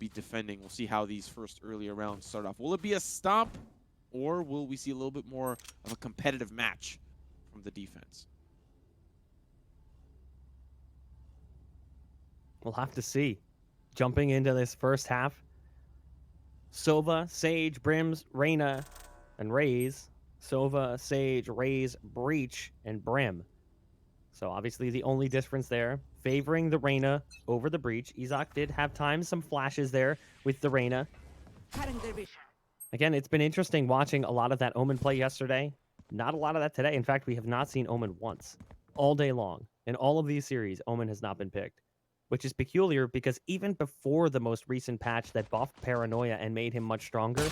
be defending. We'll see how these first earlier rounds start off. Will it be a stomp, or will we see a little bit more of a competitive match from the defense? We'll have to see. Jumping into this first half, Sova, Sage, Brims, Reyna, and Raze. Sova, Sage, Raze, Breach, and Brim. So obviously the only difference there, favoring the Reyna over the Breach. izak did have some flashes there with the Reyna. Again, it's been interesting watching a lot of that Omen play yesterday. Not a lot of that today. In fact, we have not seen Omen once all day long. In all of these series, Omen has not been picked, which is peculiar because even before the most recent patch that buffed Paranoia and made him much stronger,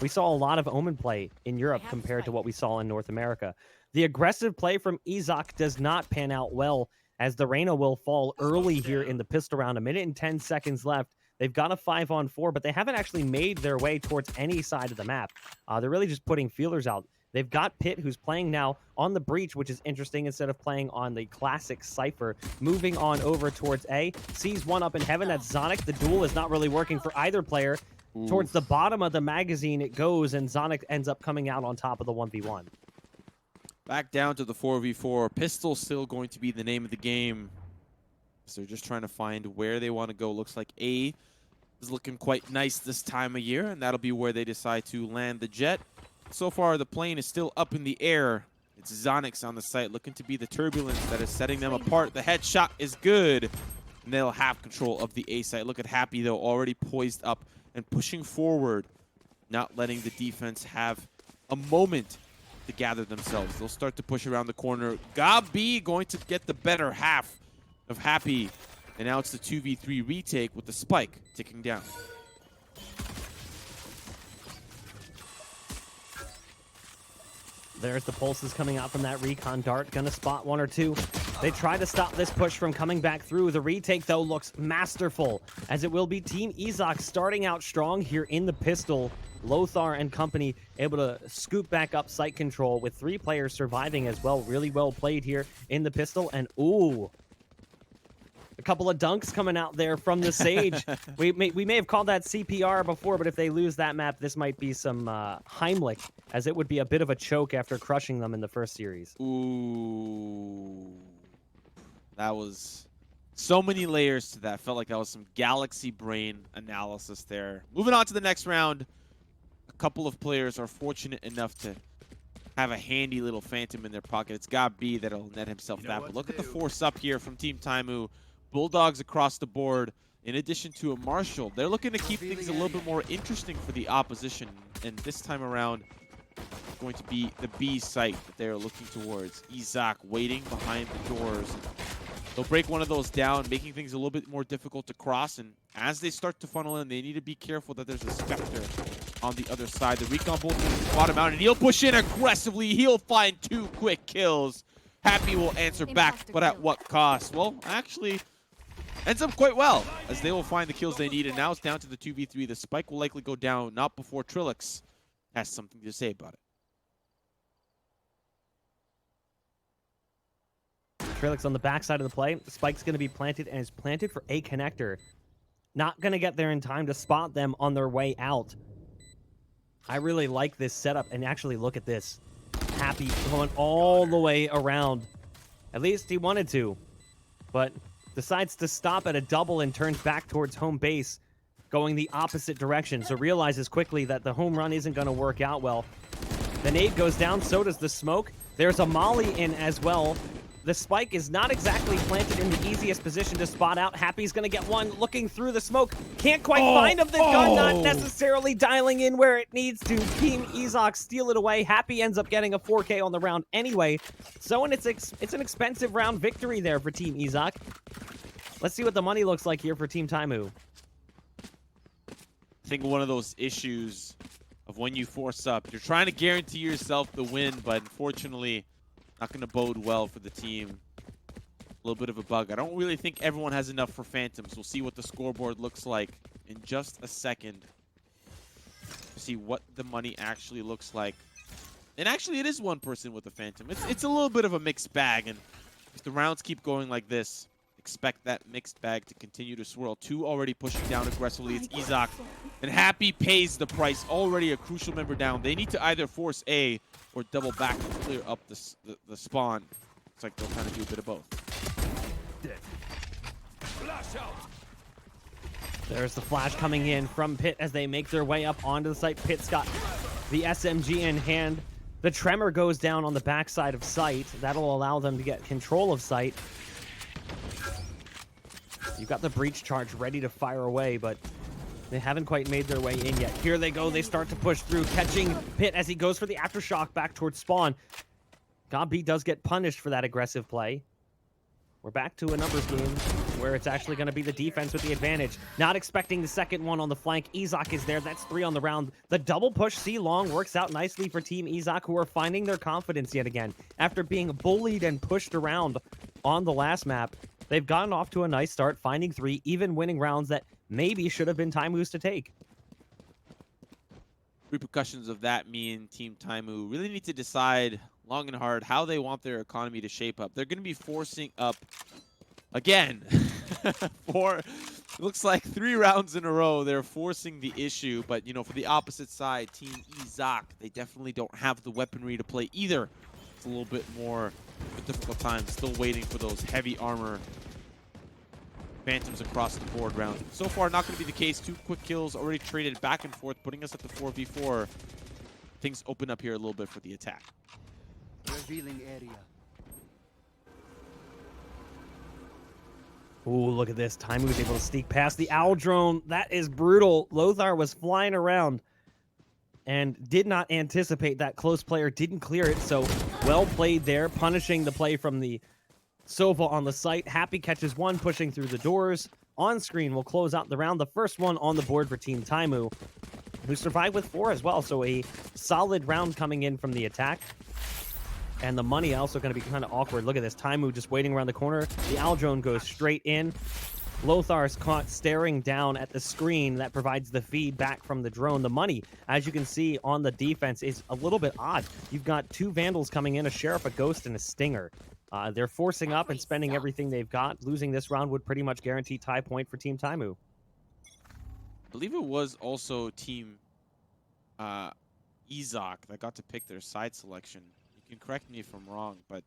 we saw a lot of Omen play in Europe compared to what we saw in North America. The aggressive play from izak does not pan out well, as the Reyna will fall early here in the pistol round. 1 minute and 10 seconds left. They've got a 5-on-4, but they haven't actually made their way towards any side of the map. They're really just putting feelers out. They've got pyth, who's playing now on the Breach, which is interesting, instead of playing on the classic Cypher. Moving on over towards A. Sees one up in heaven. That's zonixx. The duel is not really working for either player. Ooh. Towards the bottom of the magazine it goes, and zonixx ends up coming out on top of the 1v1. Back down to the 4v4. Pistol still going to be the name of the game. So they're just trying to find where they want to go. Looks like A is looking quite nice this time of year, and that'll be where they decide to land the jet. So far, the plane is still up in the air. It's zonixx on the site, looking to be the turbulence that is setting them apart. The headshot is good, and they'll have control of the A site. Look at Happy, though, already poised up and pushing forward, not letting the defense have a moment to gather themselves. They'll start to push around the corner. Gabi going to get the better half of Happy, and now it's the 2v3 retake with the spike ticking down. There's the pulses coming out from that recon dart. Gonna spot one or two. They try to stop this push from coming back through. The retake, though, looks masterful, as it will be Team izak starting out strong here in the pistol. Lothar and company able to scoop back up site control with 3 players surviving as well. Really well played here in the pistol. And ooh, a couple of dunks coming out there from the Sage. we may have called that CPR before, but if they lose that map, this might be some Heimlich, as it would be a bit of a choke after crushing them in the first series. Ooh. That was so many layers to that. Felt like that was some galaxy brain analysis there. Moving on to the next round. A couple of players are fortunate enough to have a handy little phantom in their pocket. It's Gabi that'll net himself that. But look at the force up here from Team Taimou. Bulldogs across the board, in addition to a Marshall. They're looking to keep things a little bit more interesting for the opposition. And this time around, it's going to be the B site that they're looking towards. izak waiting behind the doors. They'll break one of those down, making things a little bit more difficult to cross. And as they start to funnel in, they need to be careful that there's a Spectre on the other side. The recon bolt will spot him out, and he'll push in aggressively. He'll find 2 quick kills. Happy will answer back, but at what cost? Well, actually, ends up quite well, as they will find the kills they need. And now it's down to the 2v3. The spike will likely go down, not before TrilluXe has something to say about it. TrilluXe on the backside of the play. The spike's going to be planted, and it's planted for a connector. Not going to get there in time to spot them on their way out. I really like this setup, and actually look at this. Happy going all the way around. At least he wanted to, but decides to stop at a double and turns back towards home base, going the opposite direction. So realizes quickly that the home run isn't going to work out well. The nade goes down, so does the smoke. There's a molly in as well. The spike is not exactly planted in the easiest position to spot out. Happy's going to get one looking through the smoke. Can't quite find him. The gun not necessarily dialing in where it needs to. Team izak steal it away. Happy ends up getting a 4K on the round anyway. So it's an expensive round victory there for Team izak. Let's see what the money looks like here for Team Taimou. I think one of those issues of when you force up, you're trying to guarantee yourself the win, but unfortunately, not going to bode well for the team. A little bit of a bug. I don't really think everyone has enough for Phantoms. We'll see what the scoreboard looks like in just a second. See what the money actually looks like. And actually, it is one person with a Phantom. It's a little bit of a mixed bag. And if the rounds keep going like this, it expect that mixed bag to continue to swirl. 2 already pushing down aggressively. It's izak. And Happy pays the price. Already a crucial member down. They need to either force A or double back to clear up the spawn. It's like they'll kind of do a bit of both. There's the flash coming in from Pyth as they make their way up onto the site. Pyth's got the SMG in hand. The tremor goes down on the backside of site. That'll allow them to get control of site. You've got the breach charge ready to fire away, but they haven't quite made their way in yet. Here they go. They start to push through, catching Pyth as he goes for the aftershock back towards spawn. Gabi does get punished for that aggressive play. We're back to a numbers game where it's actually going to be the defense with the advantage. Not expecting the second one on the flank. izak is there. That's 3 on the round. The double push C-Long works out nicely for Team izak, who are finding their confidence yet again. After being bullied and pushed around on the last map, they've gotten off to a nice start, finding 3, even winning rounds that maybe should have been Taimou's to take. Repercussions of that mean Team Taimou really need to decide long and hard how they want their economy to shape up. They're going to be forcing up again for looks like 3 rounds in a row. They're forcing the issue, but you know, for the opposite side, Team izak, they definitely don't have the weaponry to play either. It's a little bit more of a difficult time, still waiting for those heavy armor phantoms across the board round. So far, not going to be the case. 2 quick kills already traded back and forth, putting us at the 4v4. Things open up here a little bit for the attack. Revealing area. Ooh, look at this. Taimou's able to sneak past the owl drone. That is brutal. Lothar was flying around and did not anticipate that close player didn't clear it, so well played there, punishing the play from the Sova on the site. Happy catches 1, pushing through the doors. On screen will close out the round. The first one on the board for Team Taimou, who survived with 4 as well, so a solid round coming in from the attack. And the money also going to be kind of awkward. Look at this. Taimou just waiting around the corner. The owl drone goes straight in. Lothar is caught staring down at the screen that provides the feed back from the drone. The money, as you can see on the defense, is a little bit odd. You've got 2 Vandals coming in, a Sheriff, a Ghost, and a Stinger. They're forcing up and spending everything they've got. Losing this round would pretty much guarantee tie point for Team Taimou. I believe it was also Team izak that got to pick their side selection. You can correct me if I'm wrong, but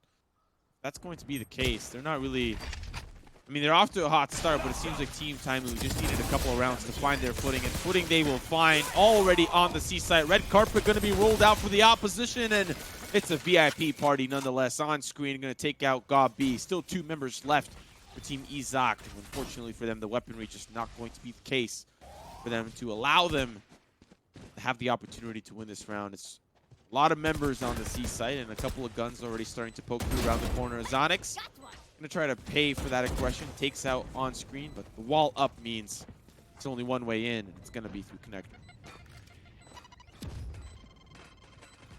that's going to be the case. They're not really... I mean, they're off to a hot start, but it seems like Team Taimou just needed a couple of rounds to find their footing, and footing they will find already on the seaside. Red carpet going to be rolled out for the opposition, and it's a VIP party nonetheless. On screen, going to take out Gabi. Still 2 members left for Team izak. Unfortunately for them, the weaponry just not going to be the case for them to allow them to have the opportunity to win this round. It's a lot of members on the seaside, and a couple of guns already starting to poke through around the corner. zonixx going to try to pay for that aggression, takes out on screen, but the wall up means it's only one way in, and it's going to be through connector.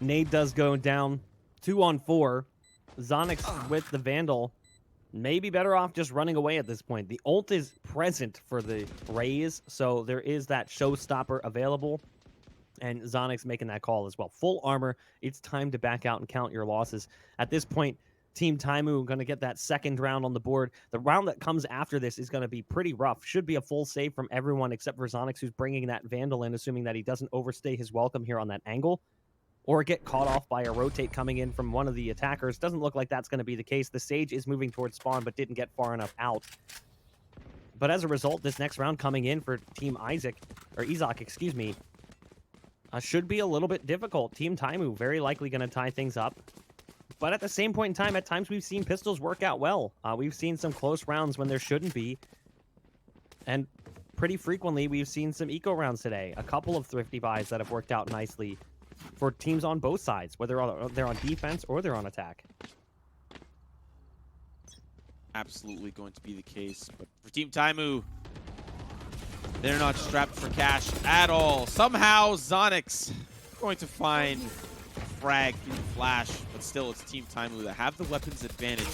Nade does go down 2 on 4. zonixx with the Vandal may be better off just running away at this point. The ult is present for the Raze, so there is that showstopper available. And zonixx making that call as well. Full armor. It's time to back out and count your losses. At this point, Team Taimou going to get that second round on the board. The round that comes after this is going to be pretty rough. Should be a full save from everyone except for zonixx, who's bringing that Vandal in, assuming that he doesn't overstay his welcome here on that angle or get caught off by a rotate coming in from one of the attackers. Doesn't look like that's going to be the case. The Sage is moving towards spawn, but didn't get far enough out. But as a result, this next round coming in for Team izak, excuse me, should be a little bit difficult. Team Taimou very likely going to tie things up. But at the same point in time, at times we've seen pistols work out well. We've seen some close rounds when there shouldn't be. And pretty frequently, we've seen some eco rounds today. A couple of thrifty buys that have worked out nicely for teams on both sides, whether they're on defense or they're on attack. Absolutely going to be the case. But for Team Taimou, they're not strapped for cash at all. Somehow, zonixx going to find frag through the flash, but still it's Team Taimou that have the weapons advantage.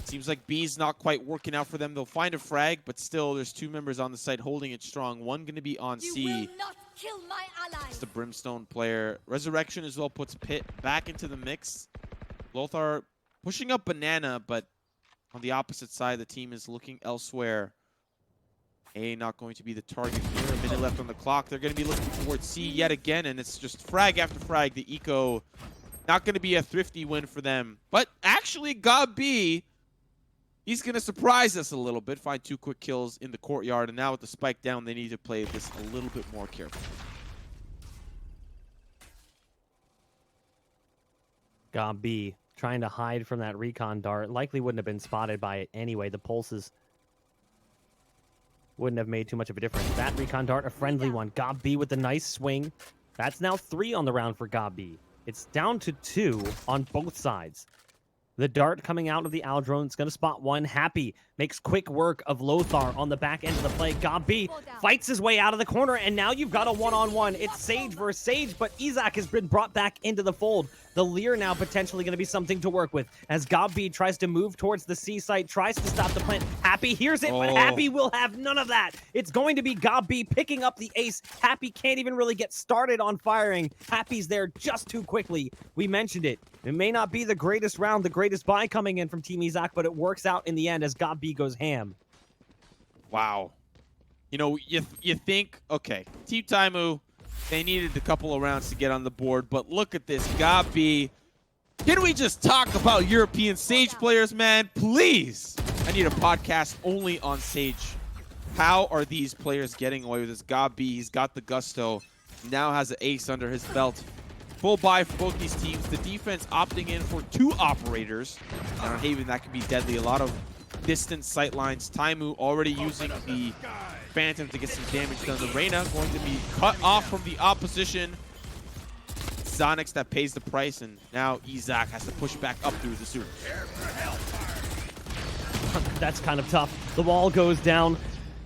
Seems like B's not quite working out for them. They'll find a frag, but still there's 2 members on the site holding it strong. One going to be on C. It's the Brimstone player. Resurrection as well puts Pyth back into the mix. Lothar pushing up Banana, but On the opposite side, the team is looking elsewhere. A not going to be the target here. A minute left on the clock. They're going to be looking towards C yet again, and it's just frag after frag. The eco not going to be a thrifty win for them. But actually, God B, he's going to surprise us a little bit. Find 2 quick kills in the courtyard, and now with the spike down, they need to play this a little bit more carefully. God B trying to hide from that recon dart. Likely wouldn't have been spotted by it anyway. The pulses wouldn't have made too much of a difference. That recon dart, a friendly one. God B with a nice swing. That's now 3 on the round for God B. It's down to 2 on both sides. The dart coming out of the Owl drone. It's going to spot one. Happy makes quick work of Lothar on the back end of the play. God B fights his way out of the corner, and now you've got a one-on-one. It's Sage versus Sage, but izak has been brought back into the fold. The Leer now potentially going to be something to work with as God B tries to move towards the C site, tries to stop the plant. Happy hears it, but Happy will have none of that. It's going to be God B picking up the ace. Happy can't even really get started on firing. Happy's there just too quickly. We mentioned it. It may not be the greatest round, the greatest buy coming in from Team izak, but it works out in the end as God B goes ham. Wow. You know, you think, okay, Team Taimou, they needed a couple of rounds to get on the board, but look at this. God B. Can we just talk about European Sage players, man? Please. I need a podcast only on Sage. How are these players getting away with this? God B, he's got the gusto. Now has an ace under his belt. Full buy for both these teams. The defense opting in for 2 operators. And on Haven, that can be deadly. A lot of distant sight lines. Taimou already using the Phantom to get some damage done. The Reyna going to be cut off from the opposition. Zonixx that pays the price, and now izak has to push back up through the sewer. That's kind of tough. The wall goes down,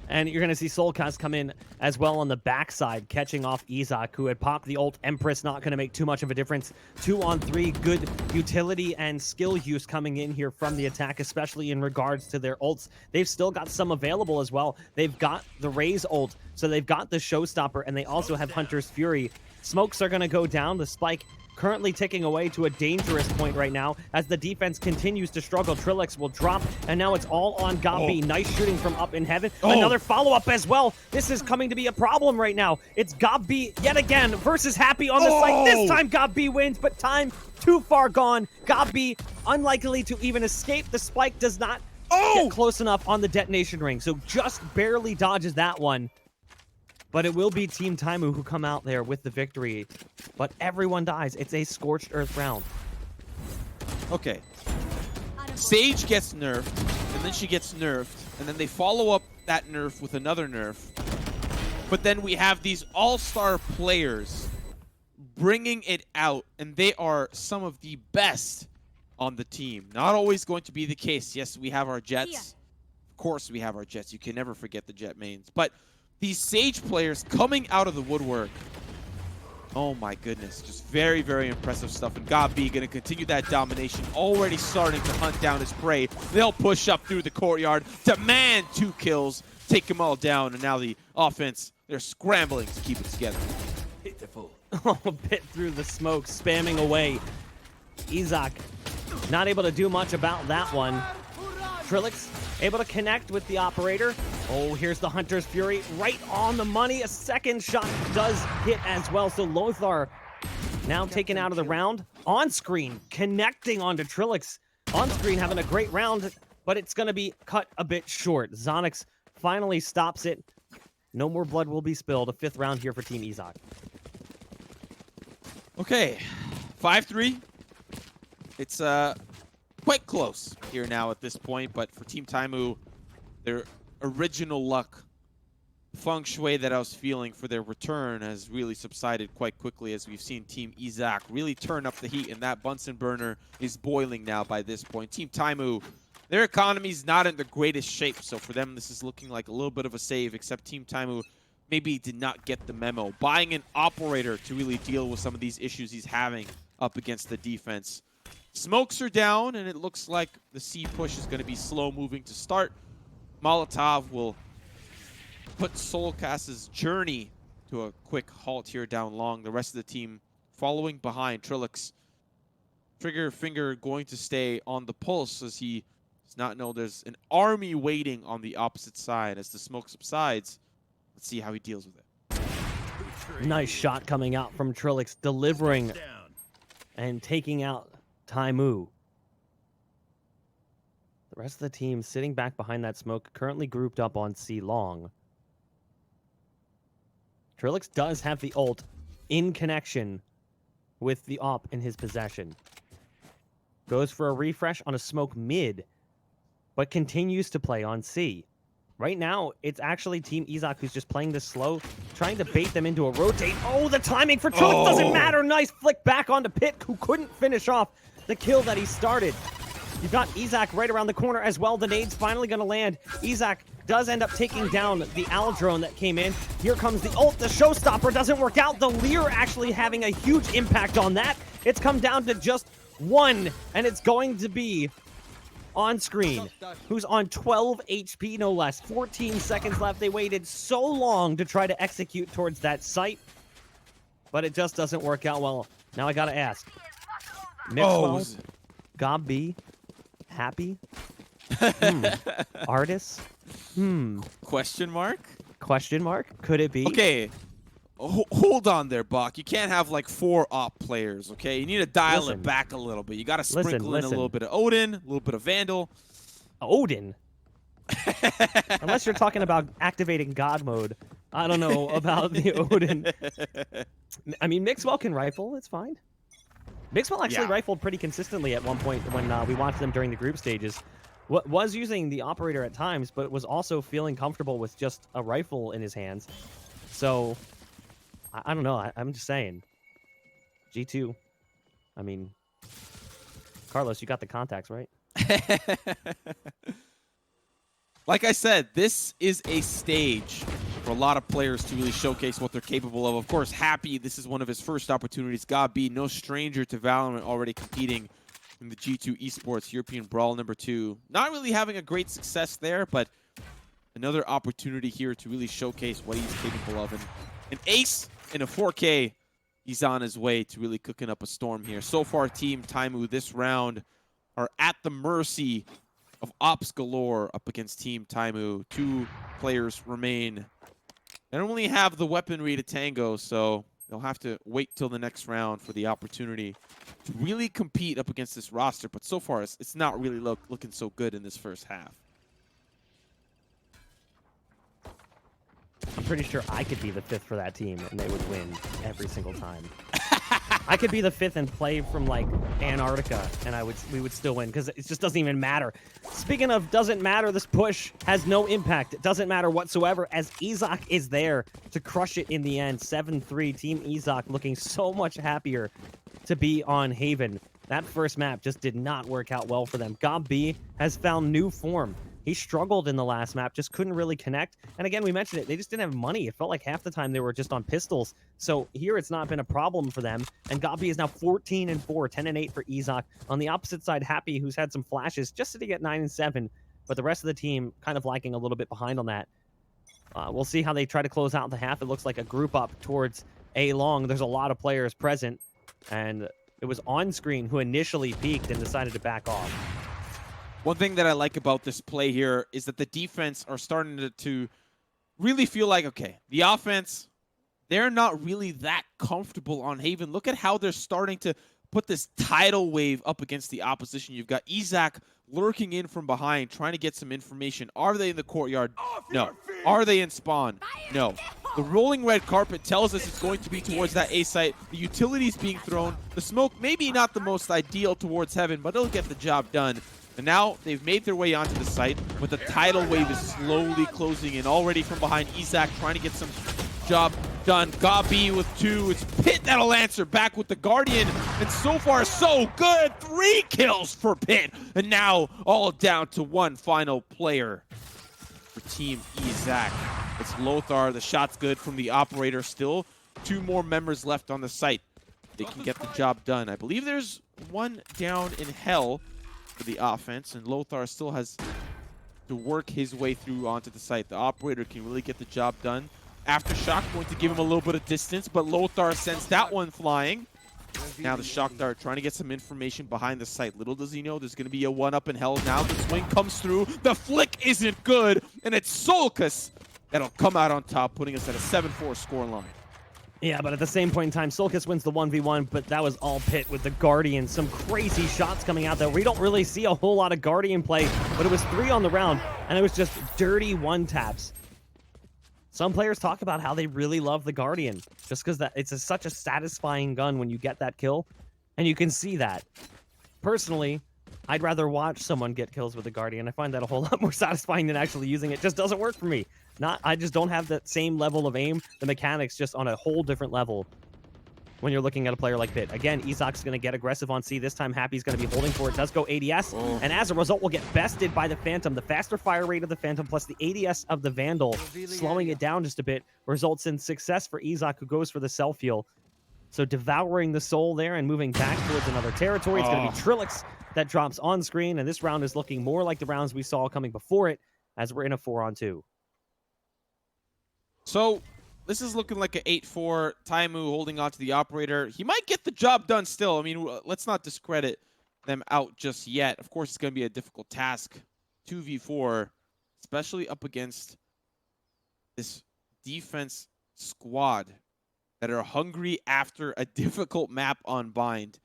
and you're going to see soulcas come in as well on the backside, catching off izak, who had popped the ult. Empress not going to make too much of a difference. 2-on-3, good utility and skill use coming in here from the attack, especially in regards to their ults. They've still got some available as well. They've got the Raze ult, so they've got the Showstopper, and they also have Hunter's Fury. Smokes are going to go down. The spike currently ticking away to a dangerous point right now as the defense continues to struggle. TrilluXe will drop, and now it's all on God B. Nice shooting from up in heaven. Another follow-up as well. This is coming to be a problem right now. It's God B yet again versus Happy on the site. This time God B wins, but time too far gone. God B unlikely to even escape. The spike does not get close enough on the detonation ring, so just barely dodges that one. But it will be Team Taimou who come out there with the victory. But everyone dies. It's a scorched earth round. Okay. Sage gets nerfed, and then she gets nerfed, and then they follow up that nerf with another nerf. But then we have these all-star players bringing it out, and they are some of the best on the team. Not always going to be the case. Yes, we have our Jets. Of course we have our Jets. You can never forget the Jet mains. But these Sage players coming out of the woodwork. Oh my goodness. Just very, very impressive stuff. And God B going to continue that domination. Already starting to hunt down his prey. They'll push up through the courtyard. Demand 2 kills. Take them all down. And now the offense, they're scrambling to keep it together. A bit through the smoke, spamming away. izak not able to do much about that one. TrilluXe able to connect with the operator. Oh, here's the Hunter's Fury right on the money. A second shot does hit as well. So Lothar now taken out of the round. On screen, connecting onto TrilluXe. On screen having a great round, but it's going to be cut a bit short. zonixx finally stops it. No more blood will be spilled. A 5th round here for Team izak. Okay, 5-3. It's quite close here now at this point, but for Team Taimou, their original luck, feng shui that I was feeling for their return has really subsided quite quickly as we've seen Team izak really turn up the heat, and that Bunsen burner is boiling now by this point. Team Taimou, their economy's not in the greatest shape, so for them this is looking like a little bit of a save, except Team Taimou maybe did not get the memo. Buying an operator to really deal with some of these issues he's having up against the defense. Smokes are down, and it looks like the C push is going to be slow moving to start. Molotov will put soulcas's journey to a quick halt here down long. The rest of the team following behind. TrilluXe, trigger finger going to stay on the pulse as he Does not know there's an army waiting on the opposite side. As the smoke subsides, let's see how he deals with it. Nice shot coming out from TrilluXe, delivering and taking out Taimou. The rest of the team sitting back behind that smoke, currently grouped up on C long. TrilluXe does have the ult in connection with the op in his possession. Goes for a refresh on a smoke mid, but continues to play on C. Right now, it's actually Team izak who's just playing this slow, trying to bait them into a rotate. Oh, the timing for TrilluXe doesn't matter. Nice flick back onto pyth, who couldn't finish off the kill that he started. You've got izak right around the corner as well. The nade's finally going to land. izak does end up taking down the Al drone that came in. Here comes the ult. The showstopper doesn't work out. The Leer actually having a huge impact on that. It's come down to just one, and it's going to be onscreen, who's on 12 HP, no less. 14 seconds left. They waited so long to try to execute towards that site, but it just doesn't work out well. Now I got to ask. Mixwell, Gob B, Happy, Artis, Question mark? question mark? Could it be? Okay. Hold on there, Bach. You can't have like 4 op players, okay? You need to dial Listen. it back a little bit. You got to sprinkle in Listen. a little bit of Odin, a little bit of Vandal. Odin? Unless you're talking about activating God mode. I don't know about the Odin. I mean, Mixwell can rifle. It's fine. Mixwell actually rifled pretty consistently at one point when we watched them during the group stages. Was using the operator at times, but was also feeling comfortable with just a rifle in his hands. So, I don't know. I'm just saying. G2. I mean, Carlos, you got the contacts, right? Like I said, this is a stage for a lot of players to really showcase what they're capable of. Of course, Happy, this is one of his first opportunities. Gob B, no stranger to Valorant, already competing in the G2 Esports European Brawl #2. Not really having a great success there, but another opportunity here to really showcase what he's capable of. And an ace in a 4K, he's on his way to really cooking up a storm here. So far, Team Taimou this round are at the mercy of Ops Galore up against Team Taimou. 2 players remain. They don't really have the weaponry to tango, so they'll have to wait till the next round for the opportunity to really compete up against this roster. But so far, it's not really looking so good in this first half. I'm pretty sure I could be the 5th for that team, and they would win every single time. I could be the 5th and play from, like, Antarctica, and we would still win, because it just doesn't even matter. Speaking of doesn't matter, this push has no impact. It doesn't matter whatsoever, as izak is there to crush it in the end. 7-3, Team izak looking so much happier to be on Haven. That first map just did not work out well for them. Gob B has found new form. He struggled in the last map, just couldn't really connect. And again, we mentioned it, they just didn't have money. It felt like half the time they were just on pistols. So here it's not been a problem for them. And Gob B is now 14-4, 10-8 for izak. On the opposite side, Happy, who's had some flashes, just sitting at 9-7. But the rest of the team kind of lagging a little bit behind on that. We'll see how they try to close out the half. It looks like a group up towards A long. There's a lot of players present. And it was onscreen who initially peeked and decided to back off. One thing that I like about this play here is that the defense are starting to really feel like, okay, the offense, they're not really that comfortable on Haven. Look at how they're starting to put this tidal wave up against the opposition. You've got izak lurking in from behind, trying to get some information. Are they in the courtyard? No. Are they in spawn? No. The rolling red carpet tells us it's going to be towards that A site. The utilities being thrown. The smoke maybe not the most ideal towards heaven, but it'll get the job done. And now they've made their way onto the site, but the tidal wave is slowly closing in. Already from behind, izak trying to get some job done. Gob B with 2. It's pyth that'll answer back with the Guardian. And so far, so good. 3 kills for pyth. And now all down to 1 final player for Team izak. It's Lothar. The shot's good from the operator. Still 2 more members left on the site. They can get the job done. I believe there's 1 down in hell for the offense, and Lothar still has to work his way through onto the site. The operator can really get the job done. Aftershock going to give him a little bit of distance, but Lothar sends that one flying. Now the shock dart trying to get some information behind the site. Little does he know there's going to be a one-up in hell. Now the swing comes through. The flick isn't good, and it's soulcas that'll come out on top, putting us at a 7-4 score line. Yeah, but at the same point in time, soulcas wins the 1v1, but that was all Pit with the Guardian. Some crazy shots coming out there. We don't really see a whole lot of Guardian play, but it was 3 on the round, and it was just dirty one-taps. Some players talk about how they really love the Guardian, just because it's such a satisfying gun when you get that kill, and you can see that. Personally, I'd rather watch someone get kills with the Guardian. I find that a whole lot more satisfying than actually using it. It just doesn't work for me. I just don't have that same level of aim. The mechanics just on a whole different level when you're looking at a player like Pit. Again, izak's going to get aggressive on C. This time, Happy's going to be holding for it. Does go ADS, and as a result, will get bested by the Phantom. The faster fire rate of the Phantom plus the ADS of the Vandal, slowing it down just a bit, results in success for izak, who goes for the self-heal. So devouring the soul there and moving back towards another territory. It's going to be TrilluXe that drops on screen, and this round is looking more like the rounds we saw coming before it, as we're in a 4-on-2. So this is looking like an 8-4. Taimou holding on to the operator. He might get the job done still. I mean, let's not discredit them out just yet. Of course, it's going to be a difficult task. 2v4, especially up against this defense squad that are hungry after a difficult map on Bind.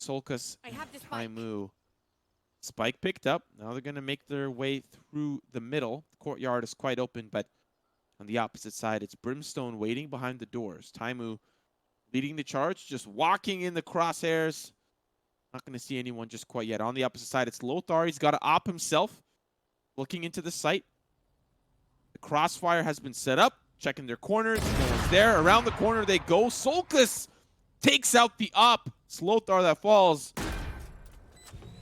soulcas, Taimou. Spike picked up. Now they're going to make their way through the middle. The courtyard is quite open, but on the opposite side, it's Brimstone waiting behind the doors. Taimou leading the charge, just walking in the crosshairs. Not going to see anyone just quite yet. On the opposite side, it's Lothar. He's got to op himself, looking into the site. The crossfire has been set up, checking their corners. No one's there. Around the corner they go. soulcas takes out the op. It's Lothar that falls.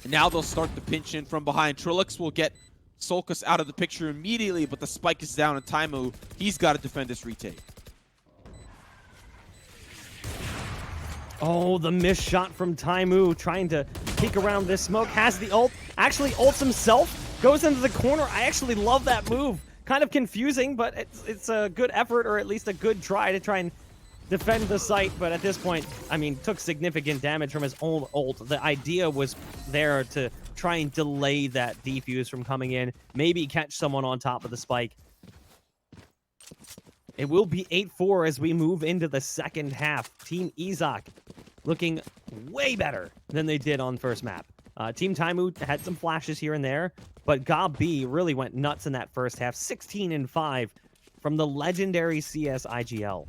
And now they'll start the pinch in from behind. TrilluXe will get soulcas out of the picture immediately, but the spike is down, and Taimou, he's got to defend this retake. Oh, the missed shot from Taimou, trying to peek around this smoke. Has the ult, actually ults himself, goes into the corner. I actually love that move. Kind of confusing, but it's a good effort, or at least a good try to try and defend the site. But at this point, I mean, took significant damage from his own ult. The idea was there to try and delay that defuse from coming in, maybe catch someone on top of the spike. It will be 8-4 as we move into the second half. Team izak looking way better than they did on first map. Team Taimou had some flashes here and there, but Gob B really went nuts in that first half. 16-5 from the legendary CS IGL.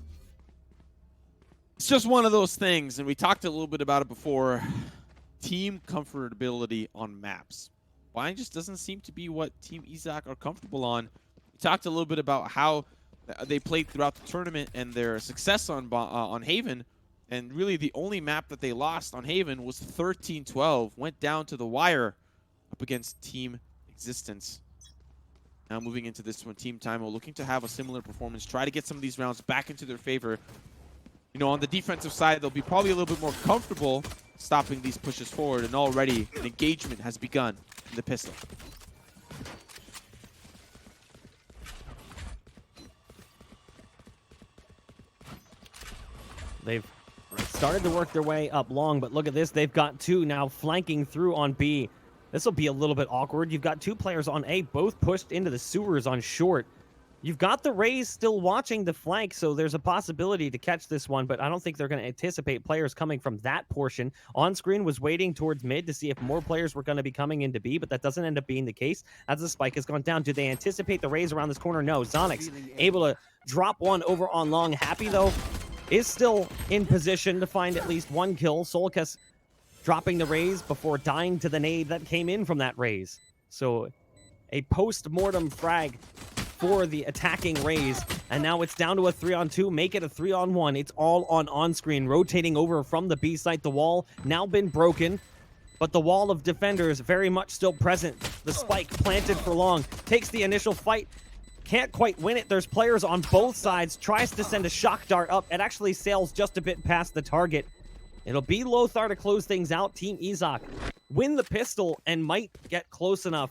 It's just one of those things, and we talked a little bit about it before. Team comfortability on maps. Bind just doesn't seem to be what Team izak are comfortable on. We talked a little bit about how they played throughout the tournament and their success on Haven, and really the only map that they lost on Haven was 13-12. Went down to the wire up against Team Existence. Now moving into this one, Team Taimou looking to have a similar performance, try to get some of these rounds back into their favor. You know, on the defensive side, they'll be probably a little bit more comfortable stopping these pushes forward, and already an engagement has begun in the pistol. They've started to work their way up long, but look at this. They've got 2 now flanking through on B. This will be a little bit awkward. You've got 2 players on A, both pushed into the sewers on short. You've got the Rays still watching the flank, so there's a possibility to catch this one, but I don't think they're going to anticipate players coming from that portion. On screen was waiting towards mid to see if more players were going to be coming into B, but that doesn't end up being the case as the spike has gone down. Do they anticipate the Rays around this corner? No. zonixx able to drop one over on long. Happy, though, is still in position to find at least 1 kill. soulcas dropping the Rays before dying to the nade that came in from that Rays. So a post-mortem frag for the attacking Rays, and now it's down to a 3-on-2. Make it a 3-on-1. It's all on screen, rotating over from the B site. The wall now been broken, but the wall of defenders very much still present. The spike planted for long, takes the initial fight, can't quite win it. There's players on both sides, tries to send a shock dart up. It actually sails just a bit past the target. It'll be Lothar to close things out. Team izak win the pistol and might get close enough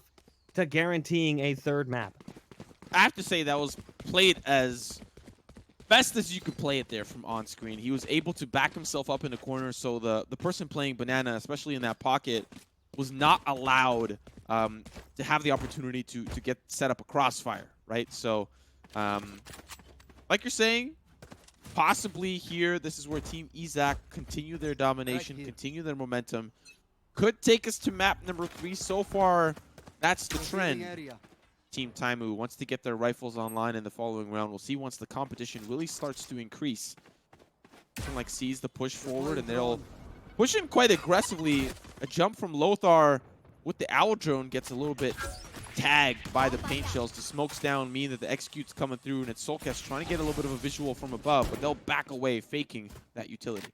to guaranteeing a third map. I have to say that was played as best as you could play it there from on screen. He was able to back himself up in the corner, so the person playing banana, especially in that pocket, was not allowed to have the opportunity to get set up a crossfire, right? So, like you're saying, possibly here, this is where Team izak continue their domination, continue their momentum. Could take us to map number 3. So far, that's the trend. Team Taimou wants to get their rifles online in the following round. We'll see once the competition really starts to increase. Looking like sees the push forward, and they'll push in quite aggressively. A jump from Lothar with the owl drone gets a little bit tagged by the paint shells. The smokes down mean that the execute's coming through, and it's soulcas trying to get a little bit of a visual from above, but they'll back away, faking that utility.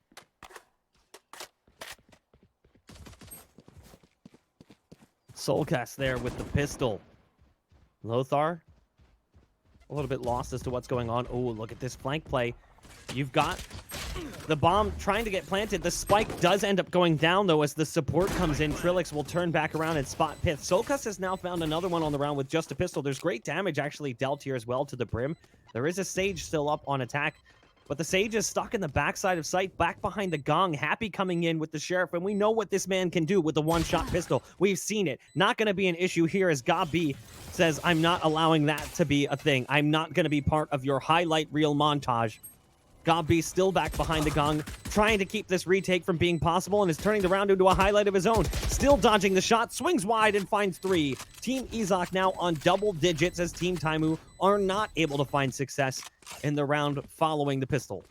soulcas there with the pistol. Lothar, a little bit lost as to what's going on. Oh, look at this flank play. You've got the bomb trying to get planted. The spike does end up going down, though, as the support comes in. TrilluXe will turn back around and spot pyth. soulcas has now found another one on the round with just a pistol. There's great damage actually dealt here as well to the brim. There is a Sage still up on attack, but the Sage is stuck in the backside of sight, back behind the gong. Happy coming in with the Sheriff, and we know what this man can do with the one-shot pistol. We've seen it. Not going to be an issue here as Gabi says, I'm not allowing that to be a thing. I'm not going to be part of your highlight reel montage. Gabi still back behind the gong, trying to keep this retake from being possible, and is turning the round into a highlight of his own. Still dodging the shot, swings wide and finds 3. Team izak now on double digits as Team Taimou are not able to find success in the round following the pistol.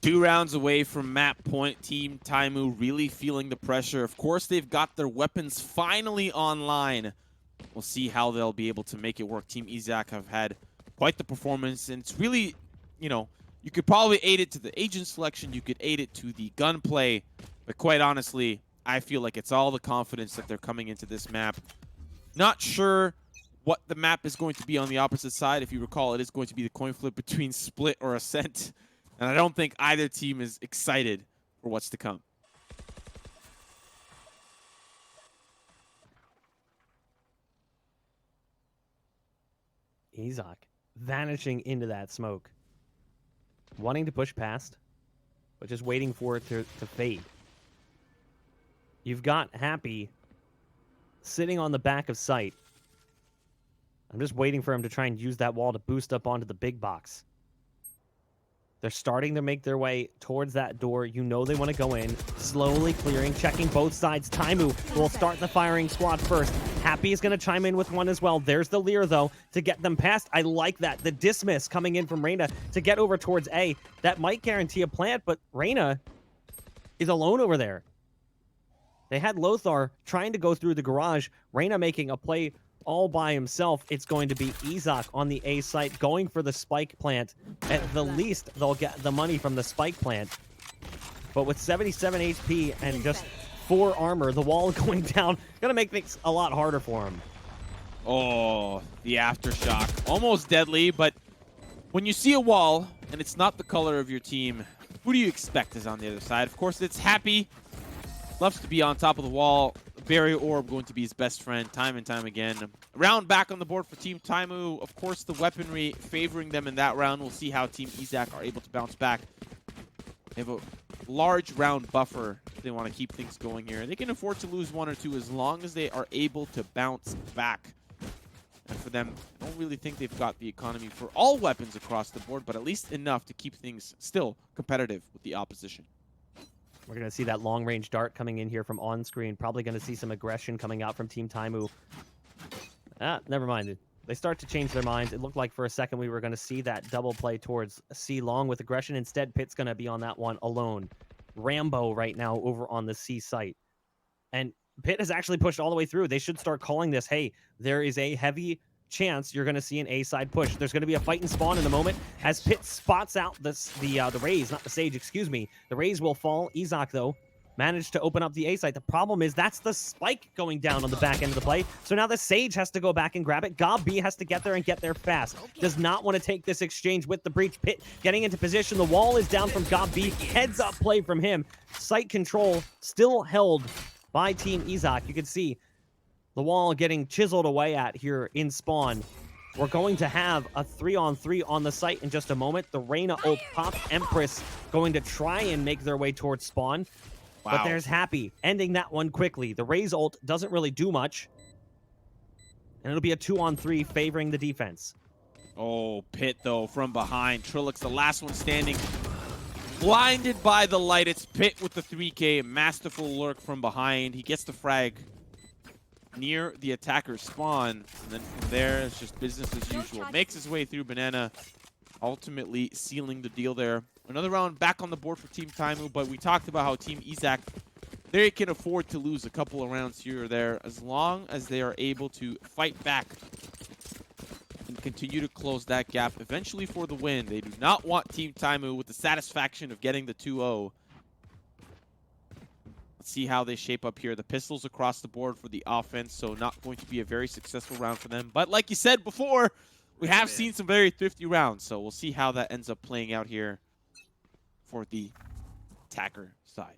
2 rounds away from map point. Team Taimou really feeling the pressure. Of course, they've got their weapons finally online. We'll see how they'll be able to make it work. Team izak have had quite the performance, and it's really, you know, you could probably aid it to the agent selection, you could aid it to the gunplay, but quite honestly, I feel like it's all the confidence that they're coming into this map. Not sure what the map is going to be on the opposite side. If you recall, it is going to be the coin flip between Split or Ascent, and I don't think either team is excited for what's to come. izak vanishing into that smoke. Wanting to push past, but just waiting for it to fade. You've got Happy sitting on the back of sight. I'm just waiting for him to try and use that wall to boost up onto the big box. They're starting to make their way towards that door. You know they want to go in. Slowly clearing, checking both sides. Taimou will start the firing squad first. Happy is going to chime in with one as well. There's the Leer, though, to get them past. I like that. The dismiss coming in from Reyna to get over towards A. That might guarantee a plant, but Reyna is alone over there. They had Lothar trying to go through the garage. Reyna making a play all by himself. It's going to be izak on the A site going for the spike plant. At the least, they'll get the money from the spike plant. But with 77 HP and just 4 armor, the wall going down, gonna make things a lot harder for him. Oh, the aftershock. Almost deadly, but when you see a wall and it's not the color of your team, who do you expect is on the other side? Of course, it's Happy. Loves to be on top of the wall. Barrier Orb going to be his best friend time and time again. Round back on the board for Team Taimou. Of course, the weaponry favoring them in that round. We'll see how Team izak are able to bounce back. They have a large round buffer if they want to keep things going here. They can afford to lose 1 or 2 as long as they are able to bounce back. And for them, I don't really think they've got the economy for all weapons across the board, but at least enough to keep things still competitive with the opposition. We're going to see that long-range dart coming in here from on-screen. Probably going to see some aggression coming out from Team Taimou. Never mind. They start to change their minds. It looked like for a second we were going to see that double play towards C long with aggression. Instead, pyth's going to be on that one alone. Rambo right now over on the C site. And pyth has actually pushed all the way through. They should start calling this, hey, there is a heavy chance you're going to see an A-side push. There's going to be a fight and spawn in a moment as pyth spots out the Raze, not the Sage, excuse me. The Raze will fall. izak, though, managed to open up the A-site. The problem is that's the spike going down on the back end of the play. So now the Sage has to go back and grab it. Gabi has to get there and get there fast. Does not want to take this exchange with the breach. pyth getting into position. The wall is down from Gabi. Heads up play from him. Site control still held by Team izak. You can see the wall getting chiseled away at here in spawn. We're going to have a 3-on-3 on the site in just a moment. The Reyna ult pops. Empress going to try and make their way towards spawn. Wow. But there's Happy, ending that one quickly. The Raze ult doesn't really do much. And it'll be a 2-on-3 favoring the defense. Oh, Pyth, though, from behind. TrilluXe, the last one standing. Blinded by the light. It's Pyth with the 3K. Masterful lurk from behind. He gets the frag near the attacker's spawn. And then from there, it's just business as usual. Makes his way through Banana, ultimately sealing the deal there. Another round back on the board for Team Taimou, but we talked about how Team izak, they can afford to lose a couple of rounds here or there as long as they are able to fight back and continue to close that gap eventually for the win. They do not want Team Taimou with the satisfaction of getting the 2-0. Let's see how they shape up here. The pistols across the board for the offense, so not going to be a very successful round for them. But like you said before, we have seen some very thrifty rounds, so we'll see how that ends up playing out here for the attacker side.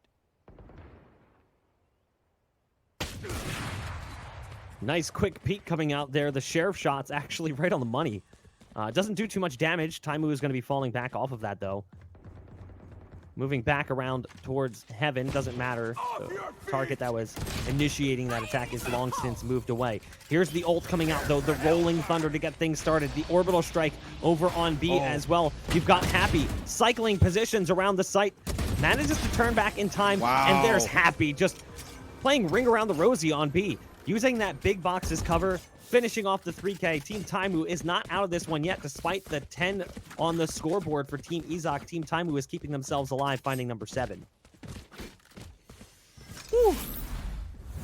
Nice quick peek coming out there. The sheriff shot's actually right on the money. Doesn't do too much damage. Taimou is going to be falling back off of that, though. Moving back around towards heaven. Doesn't matter. The target that was initiating that attack is long since moved away. Here's the ult coming out, though. The rolling thunder to get things started. The orbital strike over on B as well. You've got Happy cycling positions around the site. Manages to turn back in time. Wow. And there's Happy just playing ring around the rosy on B. Using that big box as cover, finishing off the 3K. Team Taimou is not out of this one yet, despite the 10 on the scoreboard for Team izak. Team Taimou is keeping themselves alive, finding number 7. Whew.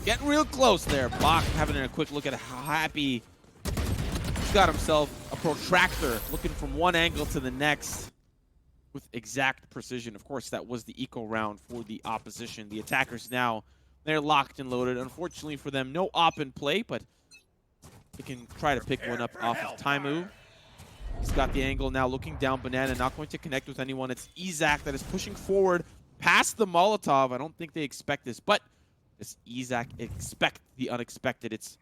Getting real close there. Bach having a quick look at how Happy he's got himself a protractor, looking from one angle to the next with exact precision. Of course, that was the eco round for the opposition. The attackers now, they're locked and loaded. Unfortunately for them, no op in play, but they can try to pick one up off of Taimou. He's got the angle now, looking down Banana, not going to connect with anyone. It's izak that is pushing forward past the Molotov. I don't think they expect this, but this izak expect the unexpected. It's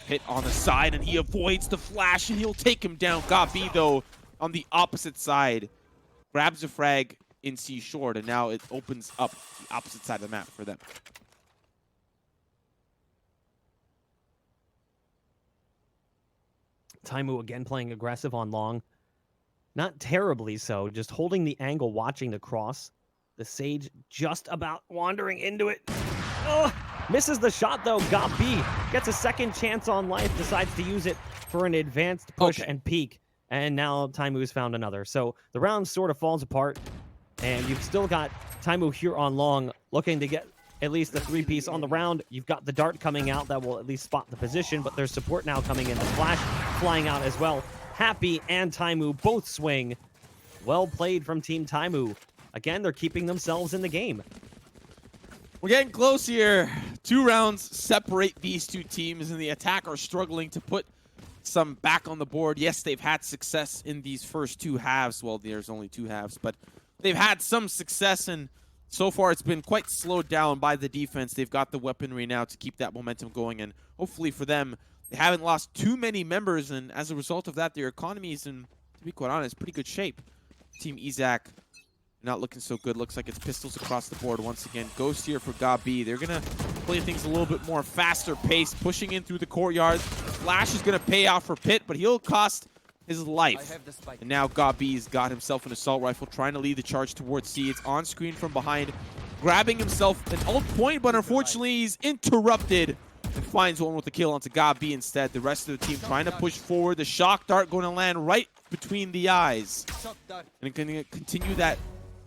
hit on the side, and he avoids the flash, and he'll take him down. Gabi, though, on the opposite side, grabs a frag in C short, and now it opens up the opposite side of the map for them. Taimou again playing aggressive on long. Not terribly so, just holding the angle, watching the cross. The Sage just about wandering into it. Oh, misses the shot though. Got B. Gets a second chance on life, decides to use it for an advanced push and peek. And now Taimou's found another. So the round sort of falls apart. And you've still got Taimou here on long, looking to get at least a 3-piece on the round. You've got the dart coming out that will at least spot the position, but there's support now coming in. The flash flying out as well. Happy and Taimou both swing. Well played from Team Taimou. Again, they're keeping themselves in the game. We're getting close here. 2 rounds separate these two teams, and the attack are struggling to put some back on the board. Yes, they've had success in these first 2 halves. Well, there's only 2 halves, but they've had some success, and so far it's been quite slowed down by the defense. They've got the weaponry now to keep that momentum going, and hopefully for them, they haven't lost too many members, and as a result of that, their economy is in, to be quite honest, pretty good shape. Team izak not looking so good. Looks like it's pistols across the board once again. Ghost here for Gabi. They're going to play things a little bit more faster pace, pushing in through the courtyard. Flash is going to pay out for Pyth, but he'll cost his life. And now Gabi's got himself an assault rifle, trying to lead the charge towards C. It's on screen from behind, grabbing himself an ult point, but unfortunately he's interrupted and finds one with the kill onto Gabi instead. The rest of the team trying to push forward. The shock dart going to land right between the eyes. And going to continue that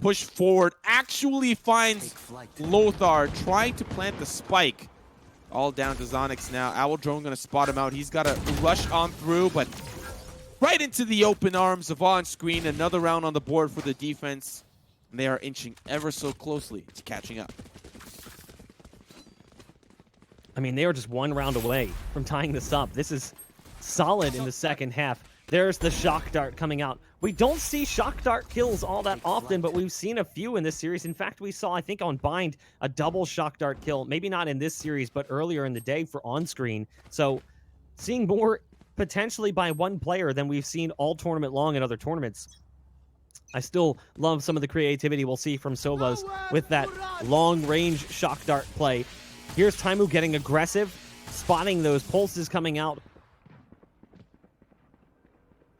push forward. Actually finds Lothar trying to plant the spike. All down to zonixx now. Owl Drone going to spot him out. He's got to rush on through, but right into the open arms of onscreen. Another round on the board for the defense. And they are inching ever so closely to catching up. I mean, they are just 1 round away from tying this up. This is solid in the second half. There's the shock dart coming out. We don't see shock dart kills all that often, but we've seen a few in this series. In fact, we saw, I think, on Bind, a double shock dart kill. Maybe not in this series, but earlier in the day for on-screen. So seeing more potentially by one player than we've seen all tournament long in other tournaments. I still love some of the creativity we'll see from soulcas with that long-range shock dart play. Here's Taimou getting aggressive, spotting those pulses coming out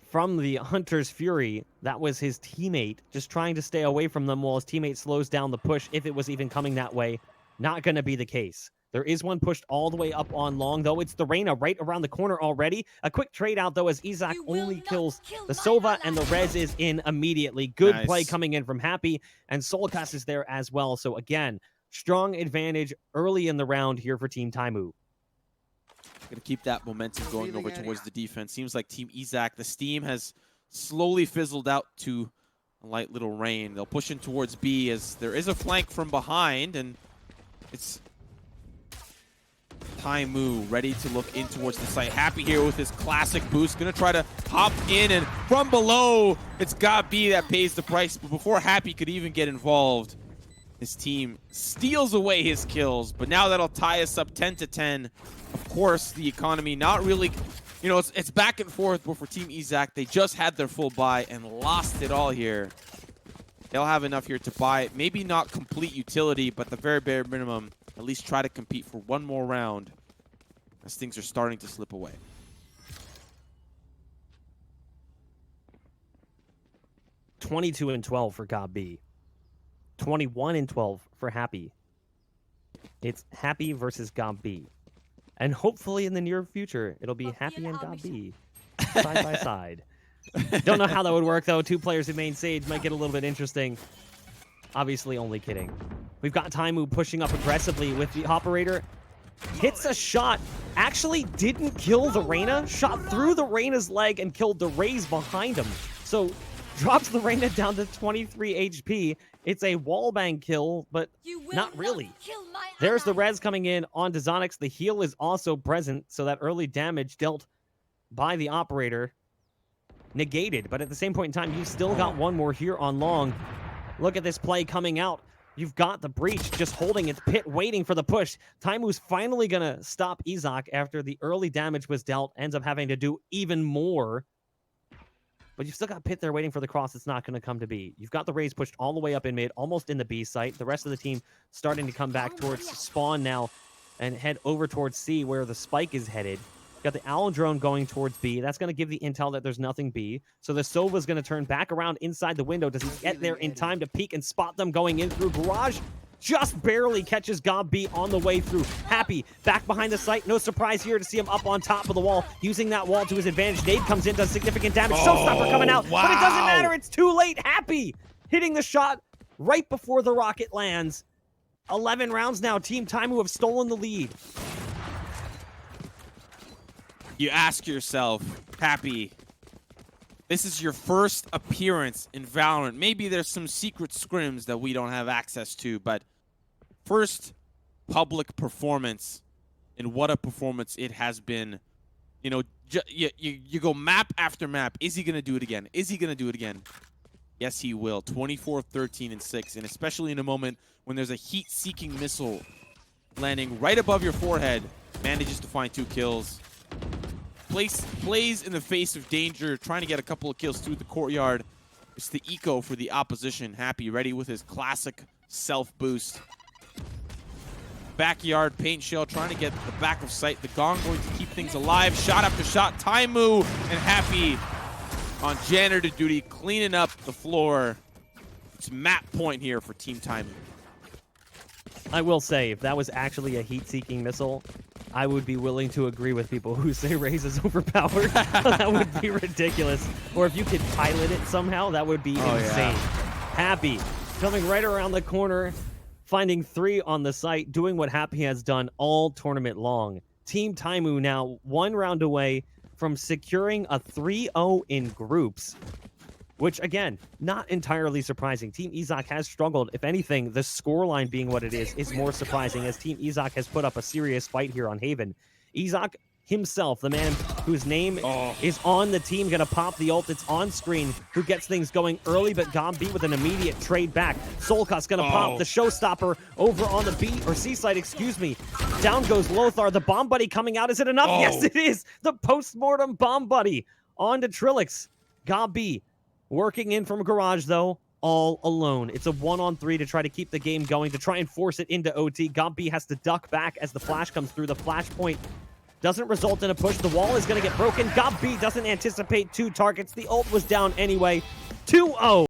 from the Hunter's Fury. That was his teammate, just trying to stay away from them while his teammate slows down the push, if it was even coming that way. Not going to be the case. There is one pushed all the way up on long, though. It's the Reyna right around the corner already. A quick trade out, though, as izak only kills the Sova, and the res is in immediately. Good play coming in from Happy, and soulcas is there as well. So, again, strong advantage early in the round here for Team Taimou. Gonna keep that momentum going over towards the defense. Seems like Team izak, the steam has slowly fizzled out to a light little rain. They'll push in towards B as there is a flank from behind, and it's Taimou ready to look in towards the site. Happy here with his classic boost. Gonna try to hop in, and from below, it's got B that pays the price. But before Happy could even get involved, his team steals away his kills. But now that'll tie us up 10-10. Of course, the economy not really, you know, it's back and forth. But for Team izak, they just had their full buy and lost it all here. They'll have enough here to buy, maybe not complete utility, but the very bare minimum, at least try to compete for one more round as things are starting to slip away. (22-12) for Gabi. 21-12 for Happy. It's Happy versus Gabi. And hopefully in the near future, it'll be Happy and Gabi side by side. Don't know how that would work, though. Two players in main stage might get a little bit interesting. Obviously, only kidding. We've got Taimou pushing up aggressively with the operator. Hits a shot. Actually didn't kill the Reyna. Shot through the Reyna's leg and killed the Raze behind him. So drops the Reyna down to 23 HP. It's a wallbang kill, but not really. There's the res coming in onto zonixx. The heal is also present, so that early damage dealt by the operator negated. But at the same point in time, you've still got one more here on long. Look at this play coming out. You've got the breach just holding its pit, waiting for the push. Taimou's finally going to stop izak after the early damage was dealt. Ends up having to do even more. But you've still got pit there waiting for the cross. It's not going to come to be. You've got the Raze pushed all the way up in mid, almost in the B site. The rest of the team starting to come back towards spawn now and head over towards C, where the spike is headed. Got the Owl drone going towards B. That's going to give the intel that there's nothing B. So the Sova's going to turn back around inside the window. Does he get there in time to peek and spot them going in through garage? Just barely catches Gabi on the way through. Happy back behind the site. No surprise here to see him up on top of the wall, using that wall to his advantage. Nade comes in, does significant damage. Showstopper coming out, but it doesn't matter. It's too late. Happy hitting the shot right before the rocket lands. 11 rounds now. Team Taimou have stolen the lead. You ask yourself, Happy, this is your first appearance in Valorant. Maybe there's some secret scrims that we don't have access to, but first public performance, and what a performance it has been. You know, you go map after map. Is he going to do it again? Is he going to do it again? Yes, he will. 24, 13, and 6, and especially in a moment when there's a heat-seeking missile landing right above your forehead, manages to find 2 kills. Plays in the face of danger, trying to get a couple of kills through the courtyard. It's the eco for the opposition. Happy, ready with his classic self-boost. Backyard paint shell, trying to get the back of sight. The gong going to keep things alive. Shot after shot. Taimou and Happy on janitor duty, cleaning up the floor. It's map point here for Team Taimou. I will say, if that was actually a heat-seeking missile, I would be willing to agree with people who say Raze is overpowered. That would be ridiculous. Or if you could pilot it somehow, that would be insane. Yeah. Happy coming right around the corner, finding 3 on the site, doing what Happy has done all tournament long. Team Taimou now 1 round away from securing a 3-0 in groups, which, again, not entirely surprising. Team izak has struggled. If anything, the scoreline being what it is more surprising, as Team izak has put up a serious fight here on Haven. izak himself, the man whose name is on the team, gonna pop the ult. It's on screen, who gets things going early, but Gombi with an immediate trade back. soulcas gonna pop the showstopper over on the B or C side, excuse me. Down goes Lothar, the bomb buddy coming out. Is it enough? Yes, it is. The post-mortem bomb buddy on to TrilluXe. Gombi working in from garage though, all alone. It's a 1-on-3 to try to keep the game going, to try and force it into OT. Gombi has to duck back as the flash comes through. The flash point doesn't result in a push. The wall is going to get broken. Gombi doesn't anticipate 2 targets. The ult was down anyway. 2-0.